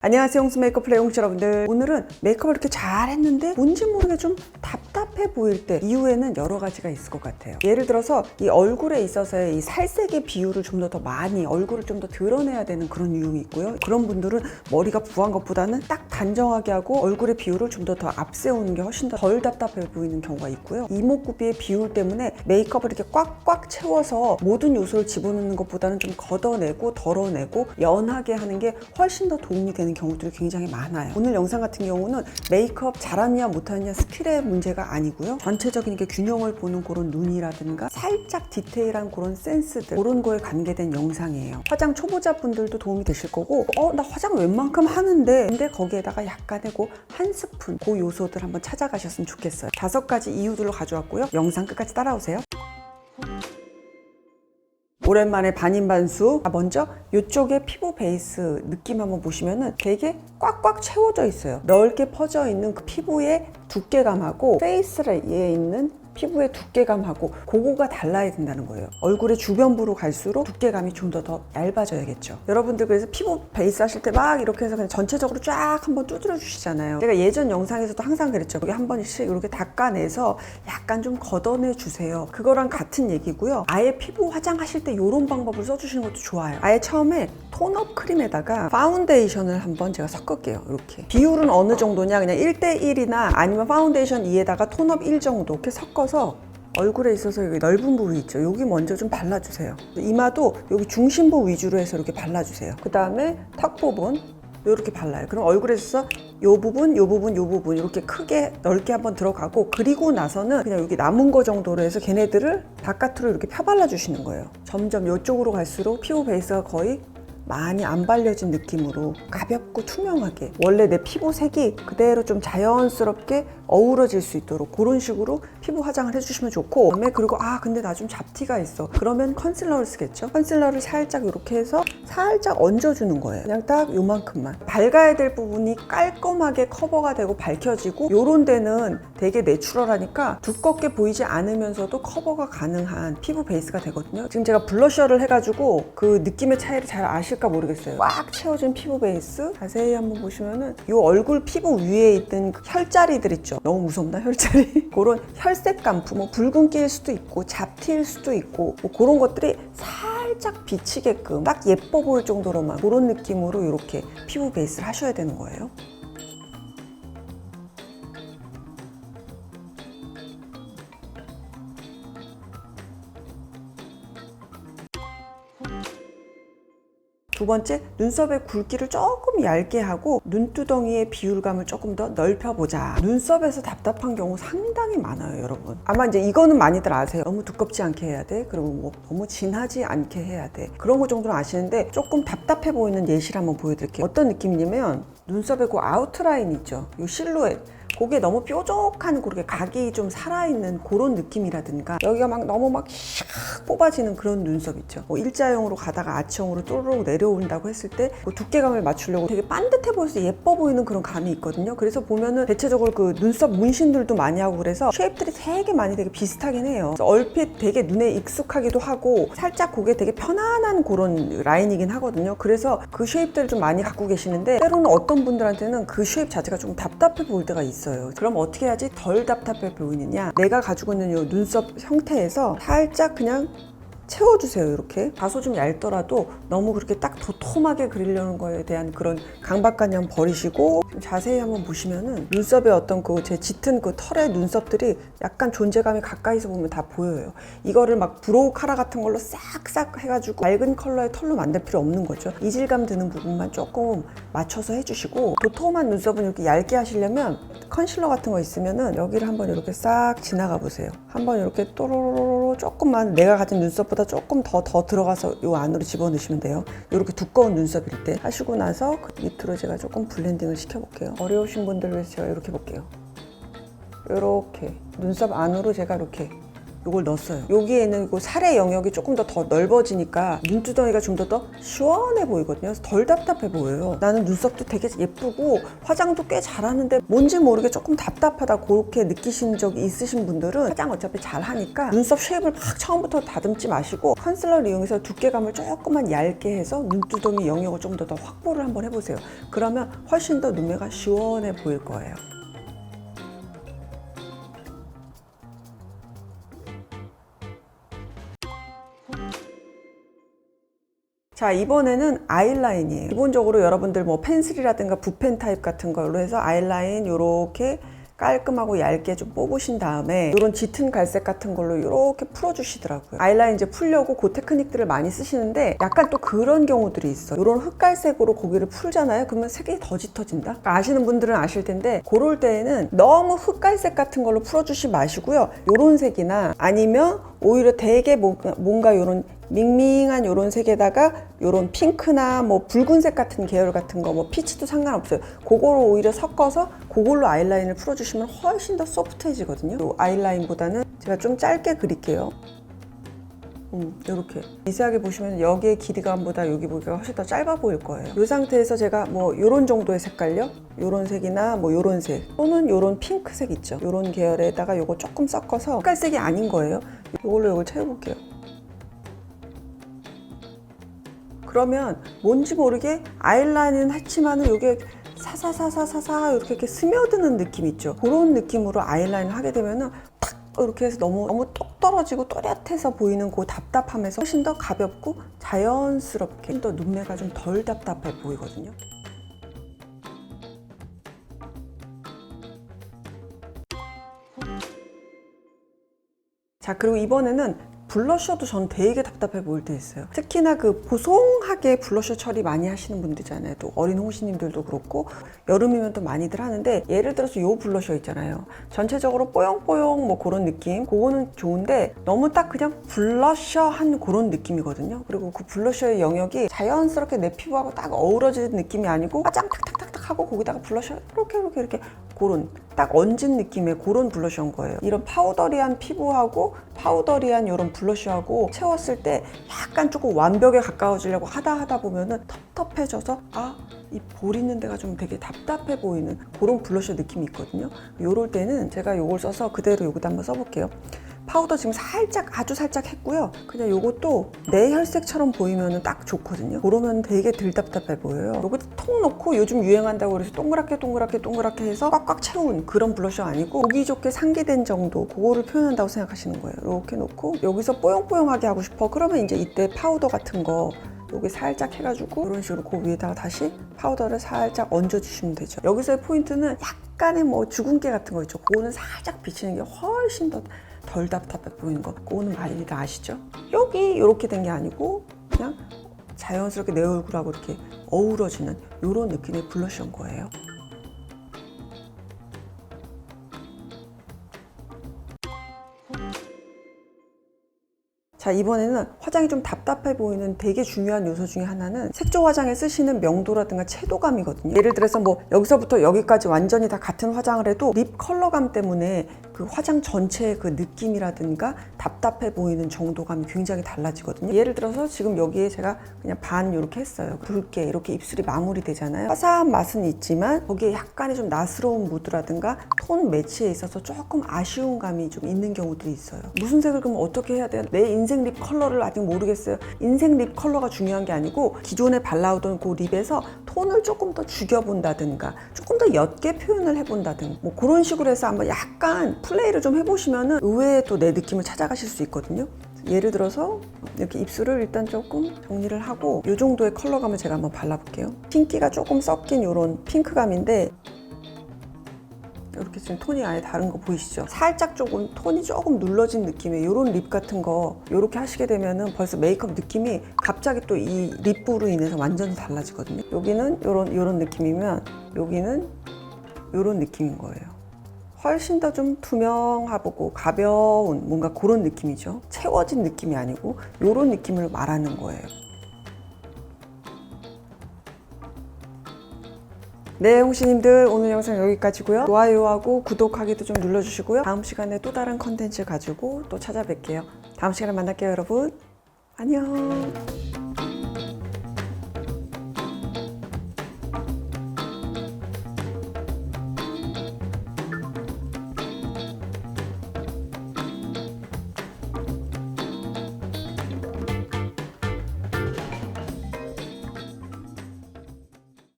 안녕하세요, 홍수 메이크업 플레이 홍시 여러분들. 오늘은 메이크업을 이렇게 잘 했는데 뭔지 모르게 좀 답답해 보일 때 이유에는 여러 가지가 있을 것 같아요. 예를 들어서 이 얼굴에 있어서의 이 살색의 비율을 좀 더 많이, 얼굴을 좀 더 드러내야 되는 그런 유형이 있고요. 그런 분들은 머리가 부한 것보다는 딱 단정하게 하고 얼굴의 비율을 좀 더 앞세우는 게 훨씬 더 덜 답답해 보이는 경우가 있고요. 이목구비의 비율 때문에 메이크업을 이렇게 꽉꽉 채워서 모든 요소를 집어넣는 것보다는 좀 걷어내고 덜어내고 연하게 하는 게 훨씬 더 도움이 되는 경우들이 굉장히 많아요. 오늘 영상 같은 경우는 메이크업 잘하느냐 못하느냐 스킬의 문제가 아니고요. 전체적인 게 균형을 보는 그런 눈이라든가 살짝 디테일한 그런 센스들, 그런 거에 관계된 영상이에요. 화장 초보자분들도 도움이 되실 거고, 나 화장 웬만큼 하는데, 근데 거기에다가 약간의 한 스푼 그 요소들 한번 찾아가셨으면 좋겠어요. 5가지 이유들로 가져왔고요. 영상 끝까지 따라오세요. 오랜만에 반인반수. 먼저 이쪽에 피부 베이스 느낌 한번 보시면은 되게 꽉꽉 채워져 있어요. 넓게 퍼져 있는 그 피부의 두께감하고 페이스에 있는 피부의 두께감하고 그거가 달라야 된다는 거예요. 얼굴의 주변부로 갈수록 두께감이 좀 더 얇아져야겠죠. 여러분들 그래서 피부 베이스 하실 때 막 이렇게 해서 그냥 전체적으로 쫙 한번 두드려 주시잖아요. 제가 예전 영상에서도 항상 그랬죠. 여기 한 번씩 이렇게 닦아내서 약간 좀 걷어내 주세요. 그거랑 같은 얘기고요. 아예 피부 화장하실 때 이런 방법을 써주시는 것도 좋아요. 아예 처음에 톤업 크림에다가 파운데이션을 한번 제가 섞을게요. 이렇게 비율은 어느 정도냐, 그냥 1대1이나 아니면 파운데이션 2에다가 톤업 1 정도 이렇게 섞어서 얼굴에 있어서 여기 넓은 부위 있죠. 여기 먼저 좀 발라주세요. 이마도 여기 중심부 위주로 해서 이렇게 발라주세요. 그 다음에 턱 부분 이렇게 발라요. 그럼 얼굴에 있어서 요 부분, 요 부분, 요 부분 이렇게 크게 넓게 한번 들어가고, 그리고 나서는 그냥 여기 남은 거 정도로 해서 걔네들을 바깥으로 이렇게 펴발라 주시는 거예요. 점점 이쪽으로 갈수록 피부 베이스가 거의 많이 안 발려진 느낌으로 가볍고 투명하게, 원래 내 피부 색이 그대로 좀 자연스럽게 어우러질 수 있도록 그런 식으로 피부 화장을 해주시면 좋고, 그다음에 그리고 근데 나 좀 잡티가 있어. 그러면 컨실러를 쓰겠죠. 컨실러를 살짝 이렇게 해서 살짝 얹어주는 거예요. 그냥 딱 요만큼만. 밝아야 될 부분이 깔끔하게 커버가 되고 밝혀지고, 요런 데는 되게 내추럴하니까 두껍게 보이지 않으면서도 커버가 가능한 피부 베이스가 되거든요. 지금 제가 블러셔를 해가지고 그 느낌의 차이를 잘 아실까 모르겠어요. 꽉 채워진 피부 베이스 자세히 한번 보시면은 요 얼굴 피부 위에 있던 혈자리들 있죠. 너무 무섭나 혈자리? 그런 혈색 감프, 붉은기일 수도 있고 잡티일 수도 있고 그런 것들이 살짝 비치게끔 딱 예뻐 보일 정도로만 그런 느낌으로 이렇게 피부 베이스를 하셔야 되는 거예요. 두 번째, 눈썹의 굵기를 조금 얇게 하고 눈두덩이의 비율감을 조금 더 넓혀보자. 눈썹에서 답답한 경우 상당히 많아요, 여러분. 아마 이제 이거는 많이들 아세요. 너무 두껍지 않게 해야 돼. 그리고 너무 진하지 않게 해야 돼. 그런 거 정도는 아시는데, 조금 답답해 보이는 예시를 한번 보여드릴게요. 어떤 느낌이냐면, 눈썹의 그 아우트라인 있죠. 이 실루엣. 그게 너무 뾰족한 그렇게 각이 좀 살아있는 그런 느낌이라든가, 여기가 너무 샥 뽑아지는 그런 눈썹 있죠. 일자형으로 가다가 아치형으로 또르륵 내려온다고 했을 때 그 두께감을 맞추려고 되게 반듯해 보여서 예뻐 보이는 그런 감이 있거든요. 그래서 보면은 대체적으로 그 눈썹 문신들도 많이 하고 그래서 쉐입들이 되게 많이 되게 비슷하긴 해요. 얼핏 되게 눈에 익숙하기도 하고 살짝 그게 되게 편안한 그런 라인이긴 하거든요. 그래서 그 쉐입들을 좀 많이 갖고 계시는데, 때로는 어떤 분들한테는 그 쉐입 자체가 좀 답답해 보일 때가 있어요. 그럼 어떻게 해야지 덜 답답해 보이느냐, 내가 가지고 있는 이 눈썹 형태에서 살짝 그냥 채워주세요. 이렇게 다소 좀 얇더라도 너무 그렇게 딱 도톰하게 그리려는 거에 대한 그런 강박관념 버리시고, 좀 자세히 한번 보시면은 눈썹의 어떤 그 제 짙은 그 털의 눈썹들이 약간 존재감이 가까이서 보면 다 보여요. 이거를 막 브로우 카라 같은 걸로 싹싹 해가지고 맑은 컬러의 털로 만들 필요 없는 거죠. 이질감 드는 부분만 조금 맞춰서 해주시고, 도톰한 눈썹은 이렇게 얇게 하시려면 컨실러 같은 거 있으면은 여기를 한번 이렇게 싹 지나가 보세요. 한번 이렇게 또로로로 조금만, 내가 가진 눈썹보다 조금 더 들어가서 이 안으로 집어넣으시면 돼요. 이렇게 두꺼운 눈썹일 때 하시고 나서 그 밑으로 제가 조금 블렌딩을 시켜볼게요. 어려우신 분들 위해서 제가 이렇게 볼게요. 이렇게 눈썹 안으로 제가 이렇게 이걸 넣었어요. 여기에는 그 살의 영역이 조금 더 넓어지니까 눈두덩이가 좀 더 시원해 보이거든요. 그래서 덜 답답해 보여요. 나는 눈썹도 되게 예쁘고 화장도 꽤 잘하는데 뭔지 모르게 조금 답답하다 그렇게 느끼신 적이 있으신 분들은 화장 어차피 잘 하니까 눈썹 쉐입을 막 처음부터 다듬지 마시고 컨실러를 이용해서 두께감을 조금만 얇게 해서 눈두덩이 영역을 좀 더 확보를 한번 해보세요. 그러면 훨씬 더 눈매가 시원해 보일 거예요. 자, 이번에는 아이라인이에요. 기본적으로 여러분들 뭐 펜슬이라든가 붓펜 타입 같은 걸로 해서 아이라인 요렇게 깔끔하고 얇게 좀 뽑으신 다음에 이런 짙은 갈색 같은 걸로 이렇게 풀어주시더라고요. 아이라인 이제 풀려고 그 테크닉들을 많이 쓰시는데 약간 또 그런 경우들이 있어요. 이런 흑갈색으로 고기를 풀잖아요. 그러면 색이 더 짙어진다. 그러니까 아시는 분들은 아실 텐데 그럴 때에는 너무 흑갈색 같은 걸로 풀어주시 마시고요. 이런 색이나 아니면 오히려 되게 뭔가 이런 밍밍한 요런 색에다가 요런 핑크나 뭐 붉은색 같은 계열 같은 거 뭐 피치도 상관없어요. 그거를 오히려 섞어서 그걸로 아이라인을 풀어주시면 훨씬 더 소프트해지거든요. 요 아이라인보다는 제가 좀 짧게 그릴게요. 이렇게 미세하게 보시면 여기의 길이감보다 여기 보기가 훨씬 더 짧아 보일 거예요. 이 상태에서 제가 뭐 요런 정도의 색깔요, 요런 색이나 뭐 요런 색 또는 요런 핑크색 있죠. 요런 계열에다가 요거 조금 섞어서 색깔색이 아닌 거예요. 요걸로 요걸 채워볼게요. 그러면 뭔지 모르게 아이라인은 했지만은 요게 사사사사사사 이렇게 스며드는 느낌 있죠. 그런 느낌으로 아이라인을 하게 되면은 탁 이렇게 해서 너무 똑 떨어지고 또렷해서 보이는 그 답답함에서 훨씬 더 가볍고 자연스럽게 더 눈매가 좀 덜 답답해 보이거든요. 자, 그리고 이번에는 블러셔도 전 되게 답답해 보일 때 있어요. 특히나 그 보송하게 블러셔 처리 많이 하시는 분들이잖아요. 또 어린 홍시님들도 그렇고 여름이면 또 많이들 하는데 예를 들어서 요 블러셔 있잖아요. 전체적으로 뽀용뽀용 뭐 그런 느낌 그거는 좋은데 너무 딱 그냥 블러셔한 그런 느낌이거든요. 그리고 그 블러셔의 영역이 자연스럽게 내 피부하고 딱 어우러지는 느낌이 아니고 화장 탁탁탁탁 하고 거기다가 블러셔 이렇게 그런 딱 얹은 느낌의 그런 블러셔인 거예요. 이런 파우더리한 피부하고 파우더리한 이런 블러셔하고 채웠을 때 약간 조금 완벽에 가까워지려고 하다 보면은 텁텁해져서 이 볼 있는 데가 좀 되게 답답해 보이는 그런 블러셔 느낌이 있거든요. 요럴 때는 제가 요걸 써서 그대로 여기다 한번 써볼게요. 파우더 지금 아주 살짝 했고요. 그냥 요것도 내 혈색처럼 보이면 딱 좋거든요. 그러면 되게 덜 답답해 보여요. 요거 통 놓고 요즘 유행한다고 그래서 동그랗게 해서 꽉꽉 채운 그런 블러셔 아니고 보기 좋게 상기된 정도 그거를 표현한다고 생각하시는 거예요. 이렇게 놓고 여기서 뽀용뽀용하게 하고 싶어. 그러면 이제 이때 파우더 같은 거 여기 살짝 해가지고 이런 식으로 그 위에다가 다시 파우더를 살짝 얹어주시면 되죠. 여기서의 포인트는 약간의 뭐 주근깨 같은 거 있죠. 그거는 살짝 비치는 게 훨씬 더 덜 답답해 보이는 거. 그거는 많이 다 아시죠? 여기 이렇게 된 게 아니고 그냥 자연스럽게 내 얼굴하고 이렇게 어우러지는 이런 느낌의 블러셔인 거예요. 자, 이번에는 화장이 좀 답답해 보이는 되게 중요한 요소 중에 하나는 색조 화장에 쓰시는 명도라든가 채도감이거든요. 예를 들어서 뭐 여기서부터 여기까지 완전히 다 같은 화장을 해도 립 컬러감 때문에 그 화장 전체의 그 느낌이라든가 답답해 보이는 정도감이 굉장히 달라지거든요. 예를 들어서 지금 여기에 제가 그냥 반 이렇게 했어요. 붉게 이렇게 입술이 마무리 되잖아요. 화사한 맛은 있지만 거기에 약간의 좀 나스러운 무드라든가 톤 매치에 있어서 조금 아쉬운 감이 좀 있는 경우들이 있어요. 무슨 색을 그럼 어떻게 해야 돼요? 내 인생 립 컬러를 아직 모르겠어요. 인생 립 컬러가 중요한 게 아니고 기존에 발라오던 그 립에서 톤을 조금 더 죽여본다든가 조금 더 옅게 표현을 해본다든가 뭐 그런 식으로 해서 한번 약간 플레이를 좀 해보시면은 의외의 또 내 느낌을 찾아가실 수 있거든요. 예를 들어서 이렇게 입술을 일단 조금 정리를 하고 이 정도의 컬러감을 제가 한번 발라볼게요. 핑기가 조금 섞인 이런 핑크감인데 이렇게 지금 톤이 아예 다른 거 보이시죠? 살짝 조금 톤이 조금 눌러진 느낌의 이런 립 같은 거 이렇게 하시게 되면은 벌써 메이크업 느낌이 갑자기 또 이 립부로 인해서 완전히 달라지거든요. 여기는 이런 느낌이면 여기는 이런 느낌인 거예요. 훨씬 더 좀 투명하고 가벼운 뭔가 그런 느낌이죠. 채워진 느낌이 아니고 이런 느낌을 말하는 거예요. 네, 홍시님들 오늘 영상 여기까지고요. 좋아요하고 구독하기도 좀 눌러주시고요. 다음 시간에 또 다른 컨텐츠 가지고 또 찾아뵐게요. 다음 시간에 만날게요, 여러분. 안녕.